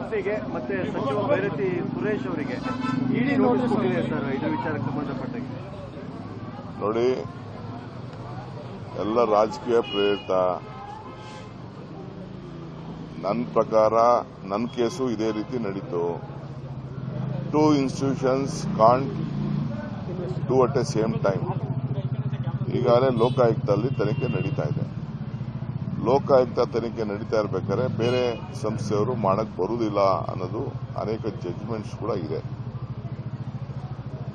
ಆರೋಪಿಗೆ ಮತ್ತೆ ಸಚಿವ ಬೈರತಿ ಸುರೇಶ್ ಅವರಿಗೆ ಇಡಿ ನೋಟಿಸ್ ಕೊಟ್ಟಿದೆ ಸರ್ ಇದು ವಿಚಾರಕ್ಕೆ ಸಂಬಂಧಪಟ್ಟಾಗೆ. ನೋಡಿ, ಎಲ್ಲ ರಾಜಕೀಯ ಪ್ರೇರಿತ. ನನ್ನ ಪ್ರಕಾರ ನನ್ನ ಕೇಸು ಇದೇ ರೀತಿ ನಡೀತು. Two institutions can't do at A same time. ಈಗಾಗಲೇ ಲೋಕಾಯುಕ್ತದಲ್ಲಿ ತನಿಖೆ ನಡೀತಾ ಇದೆ. ಲೋಕಾಯುಕ್ತ ತನಿಖೆ ನಡೀತಾ ಇರಬೇಕಾದ್ರೆ ಬೇರೆ ಸಂಸ್ಥೆಯವರು ಮಾಡಕ್ ಬರುವುದಿಲ್ಲ ಅನ್ನೋದು ಅನೇಕ ಜಡ್ಜ್ಮೆಂಟ್ಸ್ ಕೂಡ ಇದೆ.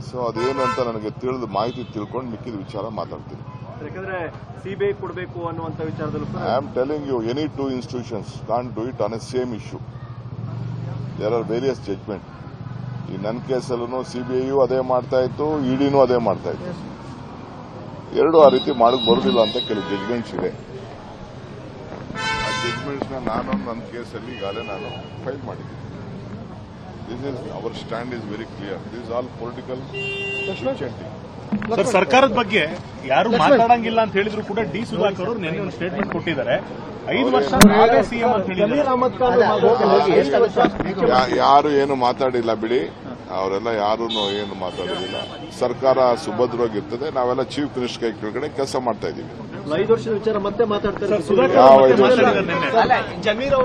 ಸೊ ಅದೇನಂತ ನನಗೆ ತಿಳಿದು ಮಾಹಿತಿ ತಿಳ್ಕೊಂಡು ಮಿಕ್ಕಿದ ವಿಚಾರ ಮಾತಾಡ್ತೀನಿ. ಯಾಕಂದ್ರೆ ಸಿಬಿಐ ಕೊಡಬೇಕು ಅನ್ನುವಂತ ವಿಚಾರದಲ್ಲೂ I am telling you, any two institutions can't do it on a same issue. There are various judgment. ಈ ನನ್ನ ಕೇಸಲ್ಲೂ ಸಿಬಿಐಯು ಅದೇ ಮಾಡ್ತಾ ಇತ್ತು, ಇಡಿನೂ ಅದೇ ಮಾಡ್ತಾ ಇತ್ತು. ಎರಡು ಆ ರೀತಿ ಮಾಡಕ್ ಬರುದಿಲ್ಲ ಅಂತ ಕೆಲವು ಜಡ್ಜ್ಮೆಂಟ್ಸ್ ಇದೆ. ಆ ಜಡ್ಜ್ಮೆಂಟ್ಸ್ ನಾನು ನನ್ನ ಕೇಸಲ್ಲಿ ಈಗಾಗಲೇ ನಾನು ಫೈಲ್ ಮಾಡಿದ್ದೀನಿ. This is our stand is very clear. This all political decision. Sir, ಸರ್ಕಾರದ ಬಗ್ಗೆ ಯಾರು ಮಾತಾಡಂಗಿಲ್ಲ ಅಂತ ಹೇಳಿದ್ರು ಕೂಡ ಡಿ ಸುಧಾಕರ್ ಅವರು ನಿನ್ನೆ ಒಂದು ಸ್ಟೇಟ್ಮೆಂಟ್ ಕೊಟ್ಟಿದ್ದಾರೆ. 5 ವರ್ಷ ನಾವೇ ಸಿಎಂ ಅಂತ ಹೇಳಿದ್ದಾರೆ. ಯಾರು ಏನು ಮಾತಾಡಿಲ್ಲ ಬಿಡಿ, ಅವರೆಲ್ಲ ಯಾರು ಏನು ಮಾತಾಡೋದಿಲ್ಲ. ಸರ್ಕಾರ ಸುಭದ್ರವಾಗಿರ್ತದೆ. ನಾವೆಲ್ಲ ಚೀಫ್ ಮಿನಿಸ್ಟರ್ ಕೈ ಕೆಳಗಡೆ ಕೆಲಸ ಮಾಡ್ತಾ ಇದ್ದೀವಿ. 5 ವರ್ಷದ ವಿಚಾರ ಮತ್ತೆ ಮಾತಾಡ್ತಾರೆ. ಸುಧಾಕರ್ ಯಾವ 5 ವರ್ಷ? ಜಮೀರ್